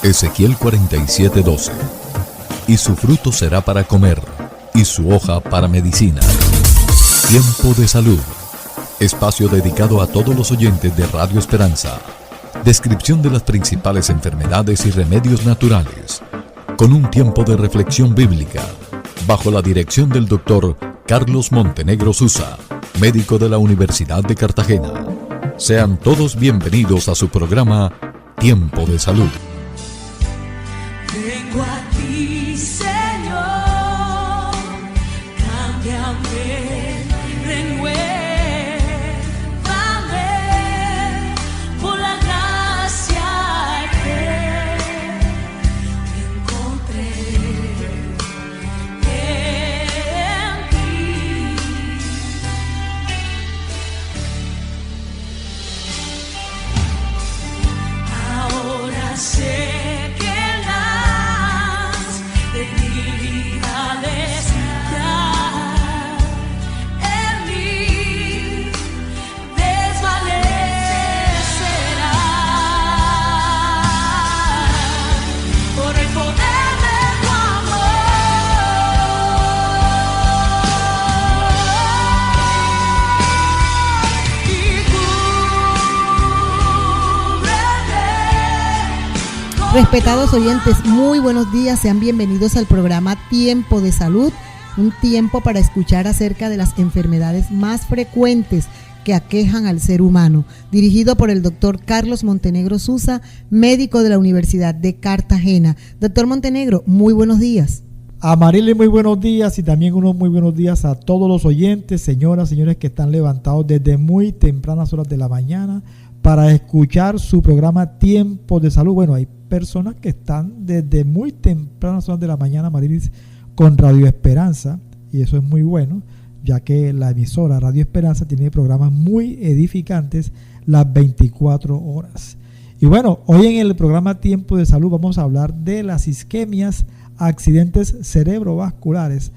Ezequiel 47:12. Y su fruto será para comer, y su hoja para medicina. Tiempo de salud. Espacio dedicado a todos los oyentes de Radio Esperanza. Descripción de las principales enfermedades y remedios naturales. Con un tiempo de reflexión bíblica. Bajo la dirección del Dr. Carlos Montenegro Susa, médico de la Universidad de Cartagena. Sean todos bienvenidos a su programa Tiempo de Salud. Vengo a ti, Señor, cámbiame, renuévame por la gracia que encontré en ti. Ahora sé Respetados oyentes, muy buenos días, sean bienvenidos al programa Tiempo de Salud, un tiempo para escuchar acerca de las enfermedades más frecuentes que aquejan al ser humano, dirigido por el doctor Carlos Montenegro Susa, médico de la Universidad de Cartagena. Doctor Montenegro, muy buenos días. Amarilis, muy buenos días y también unos muy buenos días a todos los oyentes, señoras, señores que están levantados desde muy tempranas horas de la mañana para escuchar su programa Tiempo de Salud. Bueno, hay personas que están desde muy tempranas horas de la mañana, Amarilis, con Radio Esperanza, y eso es muy bueno, ya que la emisora Radio Esperanza tiene programas muy edificantes las 24 horas. Y bueno, hoy en el programa Tiempo de Salud vamos a hablar de las isquemias, accidentes cerebrovasculares,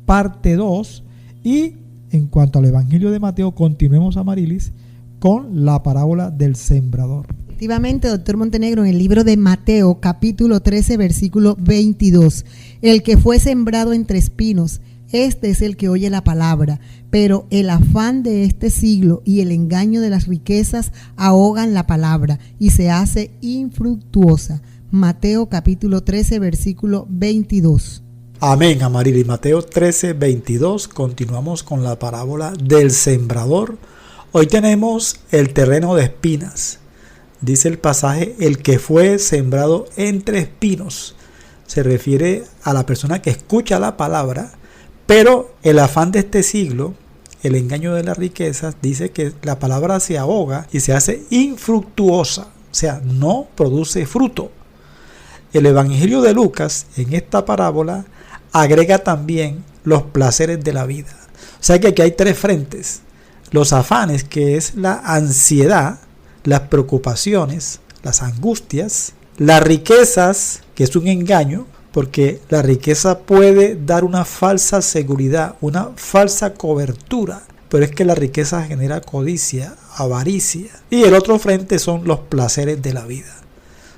parte 2, y en cuanto al Evangelio de Mateo, continuemos, Amarilis, con la parábola del sembrador. Efectivamente, doctor Montenegro, en el libro de Mateo, capítulo 13, versículo 22, el que fue sembrado entre espinos, este es el que oye la palabra, pero el afán de este siglo y el engaño de las riquezas ahogan la palabra y se hace infructuosa. Mateo capítulo 13, versículo 22. Amén, Amarilis. Mateo 13, 22. Continuamos con la parábola del sembrador. Hoy tenemos el terreno de espinas. Dice el pasaje, el que fue sembrado entre espinos. Se refiere a la persona que escucha la palabra, pero el afán de este siglo, el engaño de las riquezas, dice que la palabra se ahoga y se hace infructuosa, o sea, no produce fruto. El Evangelio de Lucas, en esta parábola, agrega también los placeres de la vida. O sea que aquí hay tres frentes. Los afanes, que es la ansiedad, las preocupaciones, las angustias, las riquezas, que es un engaño, porque la riqueza puede dar una falsa seguridad, una falsa cobertura, pero es que la riqueza genera codicia, avaricia. Y el otro frente son los placeres de la vida.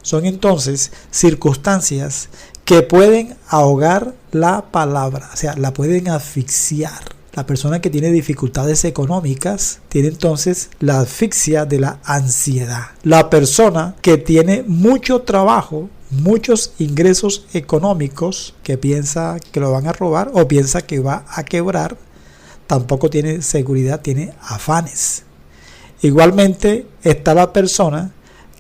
Son entonces circunstancias que pueden ahogar la palabra, o sea, la pueden asfixiar. La persona que tiene dificultades económicas tiene entonces la asfixia de la ansiedad. La persona que tiene mucho trabajo, muchos ingresos económicos, que piensa que lo van a robar o piensa que va a quebrar, tampoco tiene seguridad, tiene afanes. Igualmente está la persona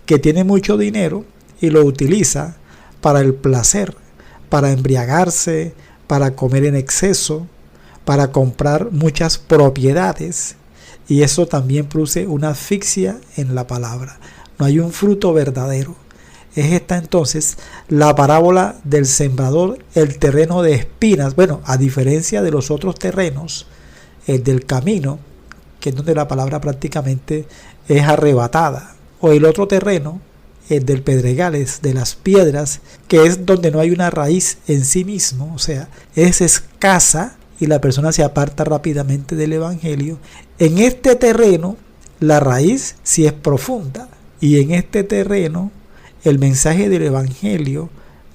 que tiene mucho dinero y lo utiliza para el placer, para embriagarse, para comer en exceso, para comprar muchas propiedades, y eso también produce una asfixia en la palabra. No hay un fruto verdadero. Es esta entonces la parábola del sembrador, el terreno de espinas. Bueno, a diferencia de los otros terrenos, el del camino, que es donde la palabra prácticamente es arrebatada, o el otro terreno, el del pedregales, de las piedras, que es donde no hay una raíz en sí mismo, o sea, es escasa, y la persona se aparta rápidamente del evangelio. En este terreno la raíz sí es profunda, y en este terreno el mensaje del Evangelio,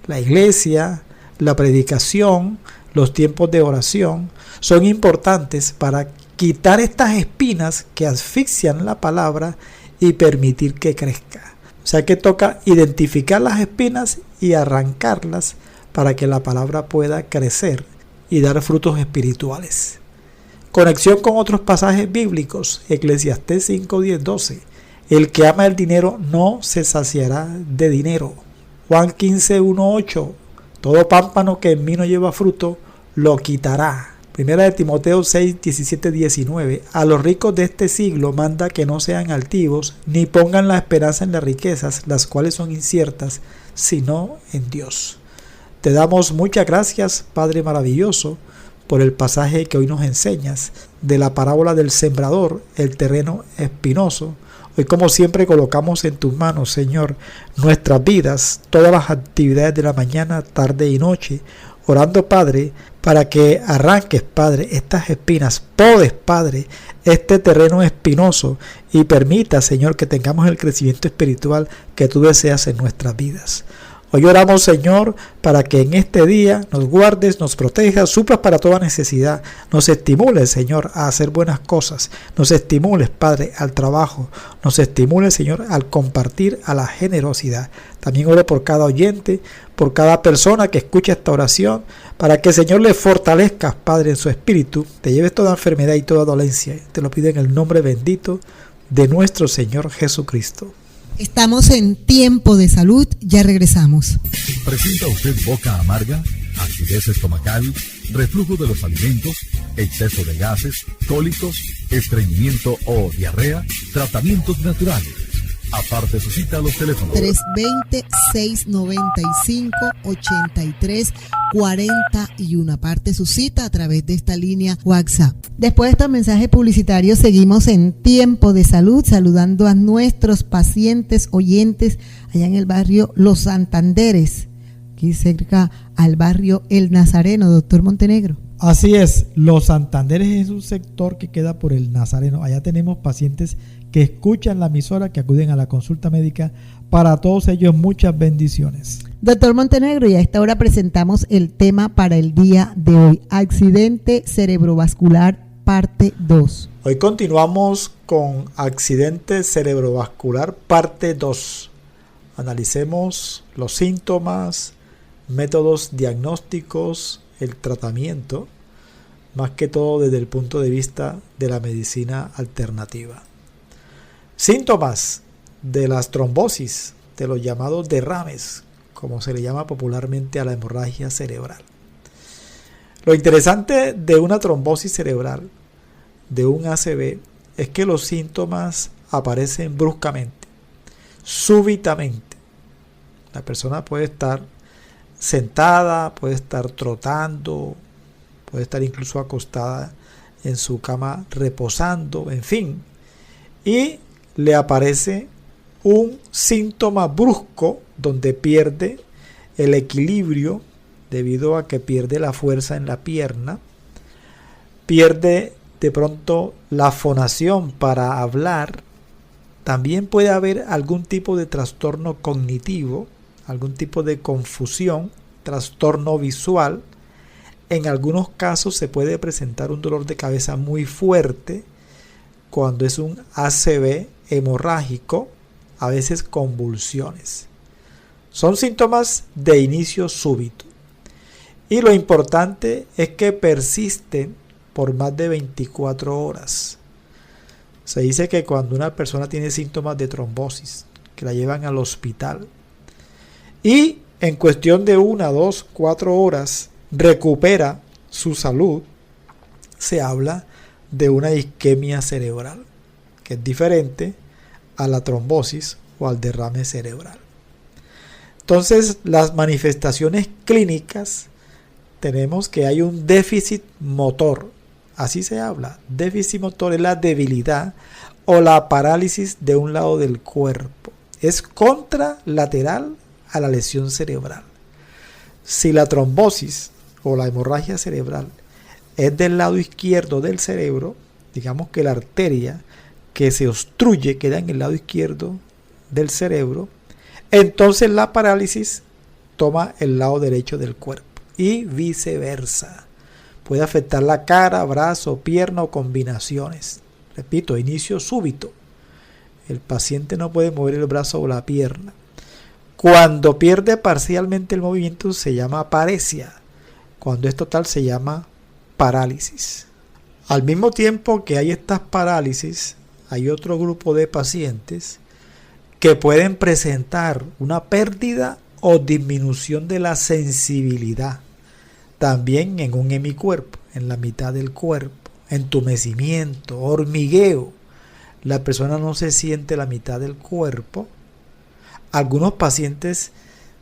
la iglesia, la predicación, los tiempos de oración, son importantes para quitar estas espinas que asfixian la palabra y permitir que crezca. O sea que toca identificar las espinas y arrancarlas para que la palabra pueda crecer y dar frutos espirituales. Conexión con otros pasajes bíblicos, Eclesiastés 5, 10, 12. El que ama el dinero no se saciará de dinero. Juan 15, 1, 8. Todo pámpano que en mí no lleva fruto, lo quitará. Primera de Timoteo 6, 17, 19. A los ricos de este siglo manda que no sean altivos, ni pongan la esperanza en las riquezas, las cuales son inciertas, sino en Dios. Te damos muchas gracias, Padre maravilloso, por el pasaje que hoy nos enseñas de la parábola del sembrador, el terreno espinoso. Hoy, como siempre, colocamos en tus manos, Señor, nuestras vidas, todas las actividades de la mañana, tarde y noche, orando, Padre, para que arranques, Padre, estas espinas, podes, Padre, este terreno espinoso y permita, Señor, que tengamos el crecimiento espiritual que tú deseas en nuestras vidas. Hoy oramos, Señor, para que en este día nos guardes, nos protejas, suplas para toda necesidad. Nos estimules, Señor, a hacer buenas cosas. Nos estimules, Padre, al trabajo. Nos estimules, Señor, al compartir, a la generosidad. También oro por cada oyente, por cada persona que escucha esta oración, para que, Señor, le fortalezcas, Padre, en su espíritu. Te lleves toda enfermedad y toda dolencia. Te lo pido en el nombre bendito de nuestro Señor Jesucristo. Estamos en Tiempo de Salud, ya regresamos. ¿Presenta usted boca amarga, acidez estomacal, reflujo de los alimentos, exceso de gases, cólicos, estreñimiento o diarrea? Tratamientos naturales. Aparte su cita a los teléfonos 320-695-8341. Aparte su cita a través de esta línea WhatsApp. Después de estos mensajes publicitarios, seguimos en Tiempo de Salud, saludando a nuestros pacientes oyentes allá en el barrio Los Santanderes, aquí cerca al barrio El Nazareno, doctor Montenegro. Así es, Los Santanderes es un sector que queda por el Nazareno. Allá tenemos pacientes que escuchan la emisora, que acuden a la consulta médica. Para todos ellos, muchas bendiciones. Doctor Montenegro, y a esta hora presentamos el tema para el día de hoy: accidente cerebrovascular, parte 2. Hoy continuamos con accidente cerebrovascular, parte 2. Analicemos los síntomas, métodos diagnósticos, el tratamiento, más que todo desde el punto de vista de la medicina alternativa. Síntomas de las trombosis, de los llamados derrames, como se le llama popularmente a la hemorragia cerebral. Lo interesante de una trombosis cerebral, de un ACV, es que los síntomas aparecen bruscamente, súbitamente. La persona puede estar sentada, puede estar trotando, puede estar incluso acostada en su cama reposando, en fin. Y le aparece un síntoma brusco donde pierde el equilibrio debido a que pierde la fuerza en la pierna, pierde de pronto la fonación para hablar. También puede haber algún tipo de trastorno cognitivo, algún tipo de confusión, trastorno visual. En algunos casos se puede presentar un dolor de cabeza muy fuerte cuando es un ACV hemorrágico, a veces convulsiones. Son síntomas de inicio súbito. Y lo importante es que persisten por más de 24 horas. Se dice que cuando una persona tiene síntomas de trombosis, que la llevan al hospital, y en cuestión de 1, 2, 4 horas recupera su salud, se habla de una isquemia cerebral, que es diferente a la trombosis o al derrame cerebral. Entonces, las manifestaciones clínicas, tenemos que hay un déficit motor. Así se habla. Déficit motor es la debilidad o la parálisis de un lado del cuerpo. Es contralateral a la lesión cerebral. Si la trombosis o la hemorragia cerebral es del lado izquierdo del cerebro, digamos que la arteria que se obstruye queda en el lado izquierdo del cerebro, entonces la parálisis toma el lado derecho del cuerpo y viceversa. Puede afectar la cara, brazo, pierna o combinaciones. Repito, inicio súbito. El paciente no puede mover el brazo o la pierna. Cuando pierde parcialmente el movimiento se llama paresia. Cuando es total se llama parálisis. Al mismo tiempo que hay estas parálisis, hay otro grupo de pacientes que pueden presentar una pérdida o disminución de la sensibilidad. También en un hemicuerpo, en la mitad del cuerpo, entumecimiento, hormigueo. La persona no se siente la mitad del cuerpo. Algunos pacientes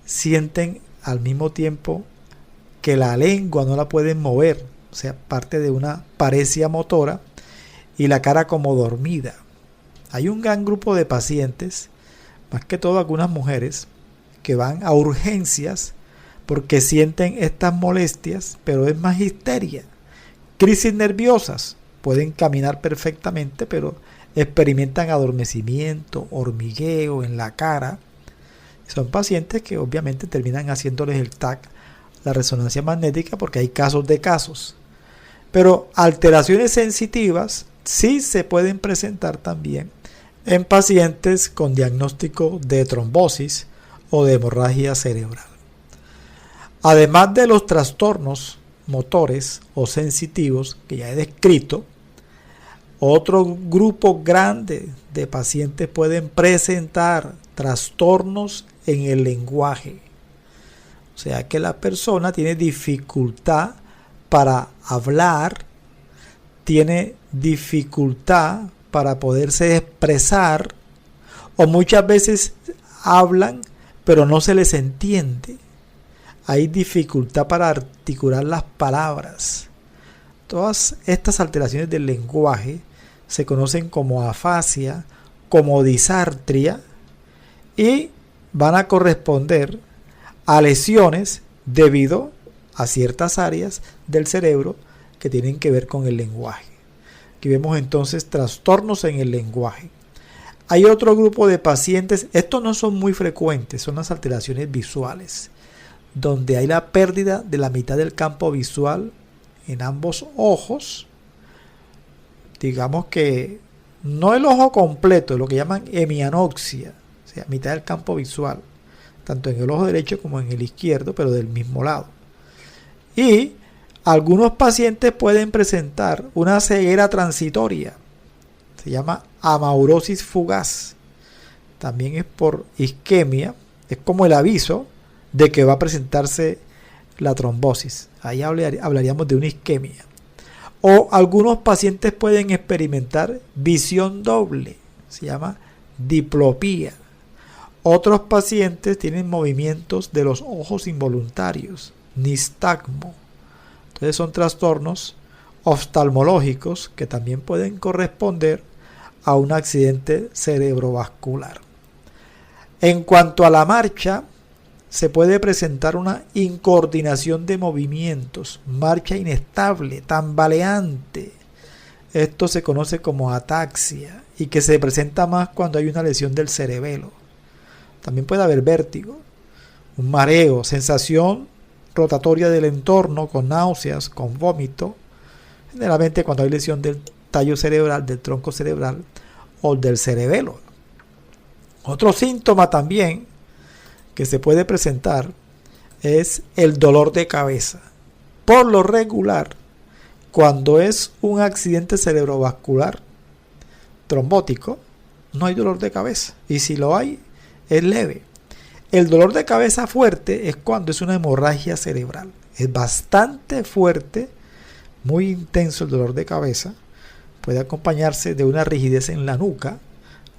sienten al mismo tiempo que la lengua no la pueden mover, o sea, parte de una paresia motora, y la cara como dormida. Hay un gran grupo de pacientes, más que todo algunas mujeres, que van a urgencias porque sienten estas molestias, pero es más histeria. Crisis nerviosas, pueden caminar perfectamente, pero experimentan adormecimiento, hormigueo en la cara. Son pacientes que obviamente terminan haciéndoles el TAC, la resonancia magnética, porque hay casos de casos. Pero alteraciones sensitivas sí se pueden presentar también en pacientes con diagnóstico de trombosis o de hemorragia cerebral. Además de los trastornos motores o sensitivos que ya he descrito, otro grupo grande de pacientes pueden presentar trastornos en el lenguaje. O sea que la persona tiene dificultad para hablar, tiene dificultad para poderse expresar, o muchas veces hablan pero no se les entiende. Hay dificultad para articular las palabras. Todas estas alteraciones del lenguaje se conocen como afasia, como disartria, y van a corresponder a lesiones debido a ciertas áreas del cerebro que tienen que ver con el lenguaje. Aquí vemos entonces trastornos en el lenguaje. Hay otro grupo de pacientes, estos no son muy frecuentes, son las alteraciones visuales, donde hay la pérdida de la mitad del campo visual en ambos ojos. Digamos que no el ojo completo, lo que llaman hemianoxia, o sea, mitad del campo visual, tanto en el ojo derecho como en el izquierdo, pero del mismo lado. Y algunos pacientes pueden presentar una ceguera transitoria, se llama amaurosis fugaz. También es por isquemia, es como el aviso de que va a presentarse la trombosis. Ahí hablaríamos de una isquemia. O algunos pacientes pueden experimentar visión doble, se llama diplopía. Otros pacientes tienen movimientos de los ojos involuntarios, nistagmo. Entonces son trastornos oftalmológicos que también pueden corresponder a un accidente cerebrovascular. En cuanto a la marcha, se puede presentar una incoordinación de movimientos, marcha inestable, tambaleante. Esto se conoce como ataxia y que se presenta más cuando hay una lesión del cerebelo. También puede haber vértigo, un mareo, sensación rotatoria del entorno con náuseas, con vómito, generalmente cuando hay lesión del tallo cerebral, del tronco cerebral o del cerebelo. Otro síntoma también que se puede presentar es el dolor de cabeza. Por lo regular, cuando es un accidente cerebrovascular trombótico, no hay dolor de cabeza, y si lo hay, es leve. El dolor de cabeza fuerte es cuando es una hemorragia cerebral. Es bastante fuerte, muy intenso el dolor de cabeza. Puede acompañarse de una rigidez en la nuca,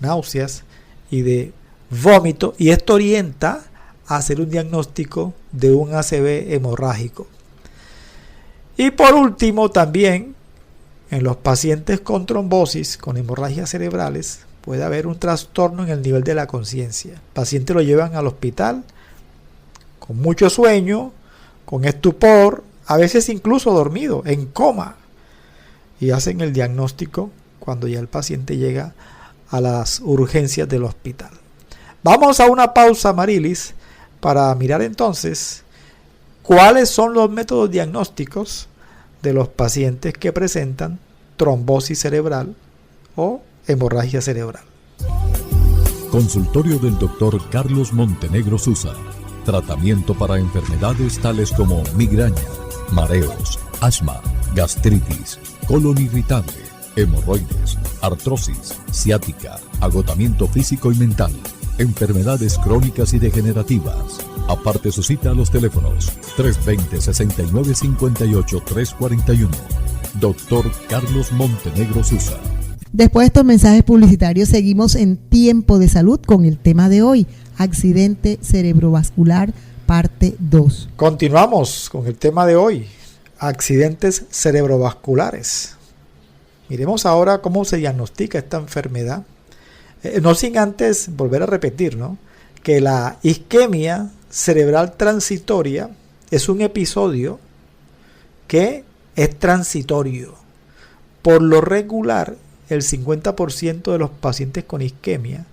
náuseas y de vómito, y esto orienta a hacer un diagnóstico de un ACV hemorrágico. Y por último, también en los pacientes con trombosis, con hemorragias cerebrales, puede haber un trastorno en el nivel de la conciencia. El paciente lo llevan al hospital con mucho sueño, con estupor, a veces incluso dormido, en coma, y hacen el diagnóstico cuando ya el paciente llega a las urgencias del hospital. Vamos a una pausa, Marilis, para mirar entonces cuáles son los métodos diagnósticos de los pacientes que presentan trombosis cerebral o hemorragia cerebral. Consultorio del Dr. Carlos Montenegro Susa. Tratamiento para enfermedades tales como migraña, mareos, asma, gastritis, colon irritable, hemorroides, artrosis, ciática, agotamiento físico y mental, enfermedades crónicas y degenerativas. Aparte su cita a los teléfonos 320-6958-341. Dr. Carlos Montenegro Susa. Después de estos mensajes publicitarios, seguimos en Tiempo de Salud con el tema de hoy, accidente cerebrovascular, parte 2. Continuamos con el tema de hoy, accidentes cerebrovasculares. Miremos ahora cómo se diagnostica esta enfermedad. No sin antes volver a repetir, ¿no?, que la isquemia cerebral transitoria es un episodio que es transitorio. Por lo regular, el 50% de los pacientes con isquemia,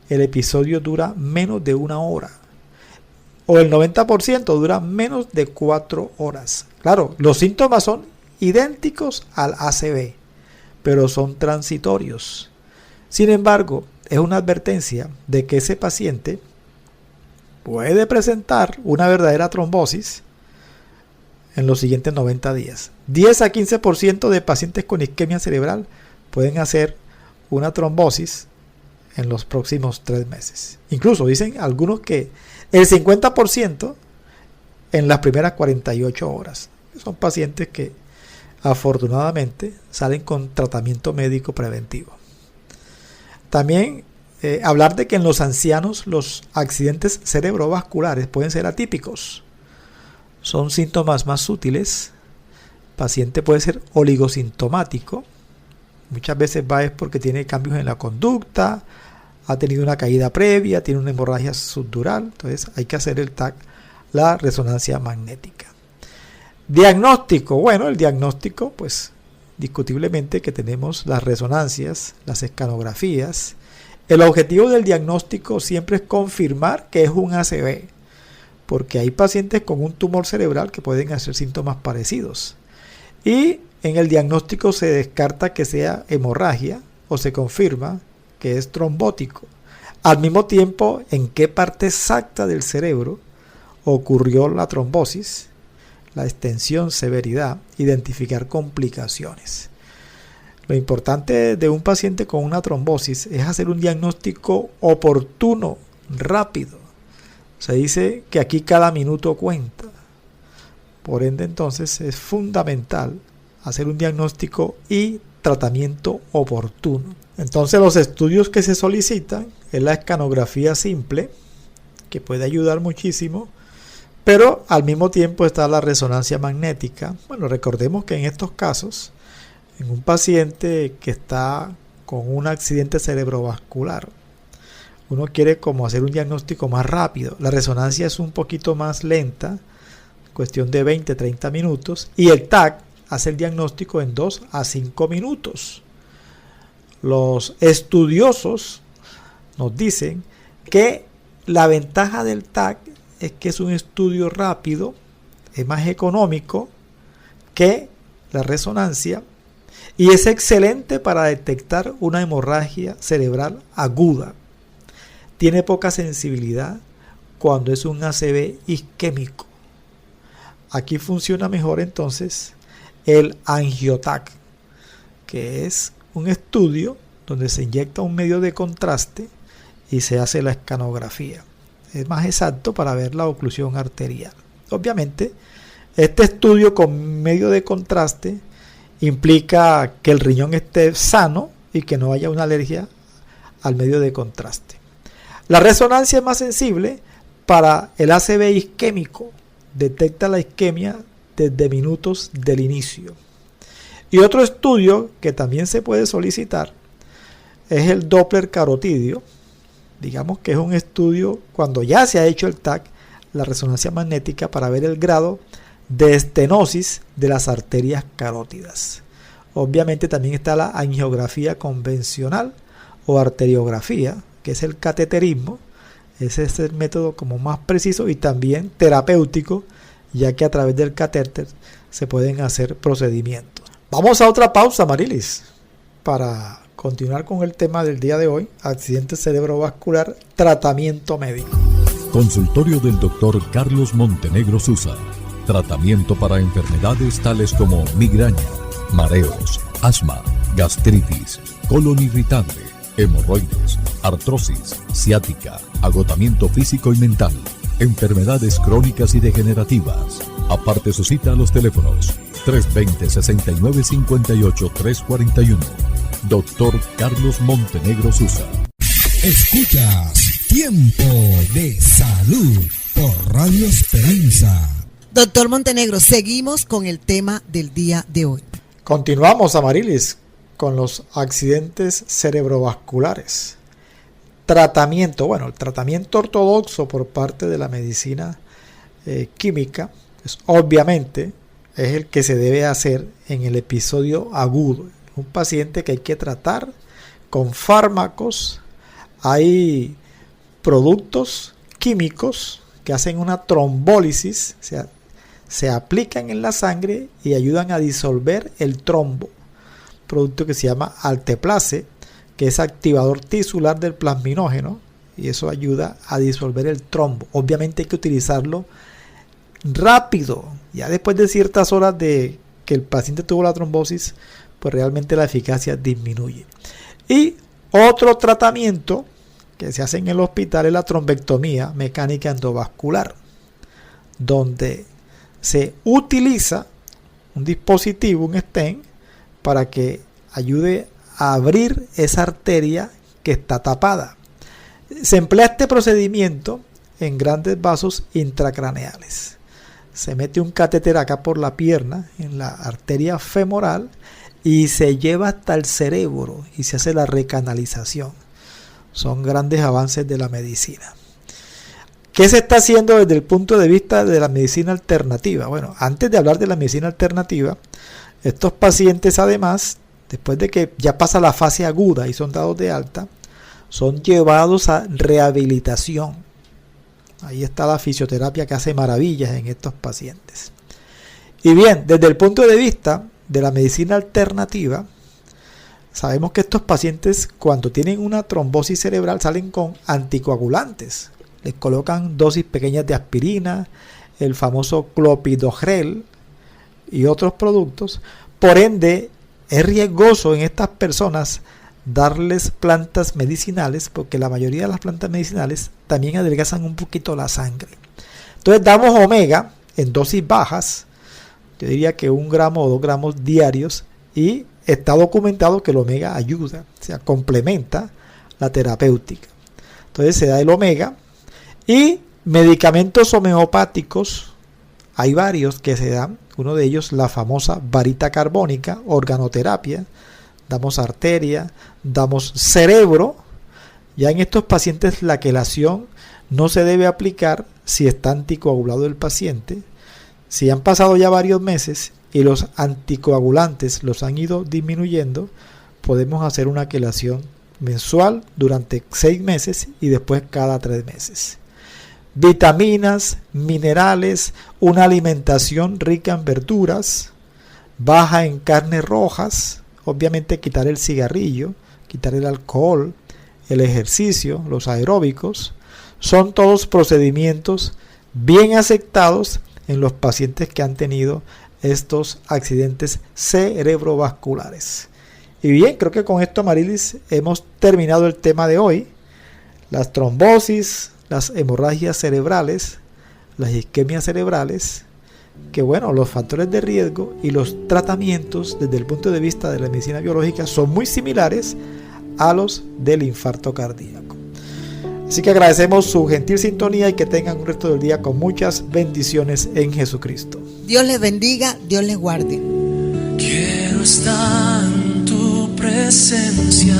el episodio dura menos de 1 hora. O el 90% dura menos de 4 horas. Claro, los síntomas son idénticos al ACV, pero son transitorios. Sin embargo, es una advertencia de que ese paciente puede presentar una verdadera trombosis en los siguientes 90 días. 10 a 15% de pacientes con isquemia cerebral pueden hacer una trombosis en los próximos 3 meses. Incluso dicen algunos que el 50% en las primeras 48 horas. Son pacientes que afortunadamente salen con tratamiento médico preventivo. También hablar de que en los ancianos los accidentes cerebrovasculares pueden ser atípicos. Son síntomas más sutiles. El paciente puede ser oligosintomático. Muchas veces va es porque tiene cambios en la conducta, ha tenido una caída previa, tiene una hemorragia subdural. Entonces hay que hacer el TAC, la resonancia magnética. Diagnóstico. Bueno, el diagnóstico, pues discutiblemente que tenemos las resonancias, las escanografías. El objetivo del diagnóstico siempre es confirmar que es un ACV, porque hay pacientes con un tumor cerebral que pueden hacer síntomas parecidos. Y en el diagnóstico se descarta que sea hemorragia o se confirma que es trombótico. Al mismo tiempo, en qué parte exacta del cerebro ocurrió la trombosis, la extensión, severidad, identificar complicaciones. Lo importante de un paciente con una trombosis es hacer un diagnóstico oportuno, rápido. Se dice que aquí cada minuto cuenta. Por ende, entonces, es fundamental hacer un diagnóstico y tratamiento oportuno. Entonces, los estudios que se solicitan es la escanografía simple, que puede ayudar muchísimo, pero al mismo tiempo está la resonancia magnética. Bueno, recordemos que en estos casos, en un paciente que está con un accidente cerebrovascular, uno quiere como hacer un diagnóstico más rápido. La resonancia es un poquito más lenta, cuestión de 20-30 minutos, y el TAC hace el diagnóstico en 2 a 5 minutos. Los estudiosos nos dicen que la ventaja del TAC es que es un estudio rápido, es más económico que la resonancia y es excelente para detectar una hemorragia cerebral aguda. Tiene poca sensibilidad cuando es un ACV isquémico. Aquí funciona mejor entonces el angiotac, que es un estudio donde se inyecta un medio de contraste y se hace la escanografía. Es más exacto para ver la oclusión arterial. Obviamente, este estudio con medio de contraste implica que el riñón esté sano y que no haya una alergia al medio de contraste. La resonancia es más sensible para el ACV isquémico. Detecta la isquemia desde minutos del inicio. Y otro estudio que también se puede solicitar es el Doppler carotidio. Digamos que es un estudio cuando ya se ha hecho el TAC, la resonancia magnética, para ver el grado de estenosis de las arterias carótidas. Obviamente también está la angiografía convencional o arteriografía, que es el cateterismo, Ese es el método como más preciso y también terapéutico, ya que a través del catéter se pueden hacer procedimientos. Vamos a otra pausa, Marilis, para continuar con el tema del día de hoy: accidente cerebrovascular, tratamiento médico. Consultorio del Dr. Carlos Montenegro Susa. Tratamiento para enfermedades tales como migraña, mareos, asma, gastritis, colon irritable, hemorroides, artrosis, ciática, agotamiento físico y mental, enfermedades crónicas y degenerativas. Aparte su cita a los teléfonos 320-6958-341. Dr. Carlos Montenegro Susa. Escuchas Tiempo de Salud por Radio Esperanza. Doctor Montenegro, seguimos con el tema del día de hoy. Continuamos, Amarilis, con los accidentes cerebrovasculares. Tratamiento, bueno, el tratamiento ortodoxo por parte de la medicina química, pues, obviamente es el que se debe hacer en el episodio agudo. Un paciente que hay que tratar con fármacos. Hay productos químicos que hacen una trombólisis, o sea, se aplican en la sangre y ayudan a disolver el trombo. Producto que se llama Alteplase, que es activador tisular del plasminógeno, y eso ayuda a disolver el trombo. Obviamente hay que utilizarlo rápido, ya después de ciertas horas de que el paciente tuvo la trombosis, pues realmente la eficacia disminuye. Y otro tratamiento que se hace en el hospital es la trombectomía mecánica endovascular, donde se utiliza un dispositivo, un stent, para que ayude a abrir esa arteria que está tapada. Se emplea este procedimiento en grandes vasos intracraneales. Se mete un catéter acá por la pierna, en la arteria femoral, y se lleva hasta el cerebro y se hace la recanalización. Son grandes avances de la medicina. ¿Qué se está haciendo desde el punto de vista de la medicina alternativa? Bueno, antes de hablar de la medicina alternativa, estos pacientes además, después de que ya pasa la fase aguda y son dados de alta, son llevados a rehabilitación. Ahí está la fisioterapia que hace maravillas en estos pacientes. Y bien, desde el punto de vista de la medicina alternativa, sabemos que estos pacientes, cuando tienen una trombosis cerebral, salen con anticoagulantes. Les colocan dosis pequeñas de aspirina, el famoso clopidogrel y otros productos. Por ende, es riesgoso en estas personas darles plantas medicinales, porque la mayoría de las plantas medicinales también adelgazan un poquito la sangre. Entonces damos omega en dosis bajas, yo diría que 1 gramo o 2 gramos diarios, y está documentado que el omega ayuda, o sea, complementa la terapéutica. Entonces se da el omega. Y medicamentos homeopáticos, hay varios que se dan. Uno de ellos, la famosa varita carbónica, organoterapia. Damos arteria, damos cerebro. Ya en estos pacientes la quelación no se debe aplicar si está anticoagulado el paciente. Si han pasado ya varios meses y los anticoagulantes los han ido disminuyendo, podemos hacer una quelación mensual durante 6 meses y después cada 3 meses. Vitaminas, minerales, una alimentación rica en verduras, baja en carnes rojas, obviamente quitar el cigarrillo, quitar el alcohol, el ejercicio, los aeróbicos, son todos procedimientos bien aceptados en los pacientes que han tenido estos accidentes cerebrovasculares. Y bien, creo que con esto, Marilis, hemos terminado el tema de hoy. Las trombosis, las hemorragias cerebrales, las isquemias cerebrales, que bueno, los factores de riesgo y los tratamientos desde el punto de vista de la medicina biológica son muy similares a los del infarto cardíaco. Así que agradecemos su gentil sintonía y que tengan un resto del día con muchas bendiciones en Jesucristo. Dios les bendiga, Dios les guarde. Quiero estar en tu presencia.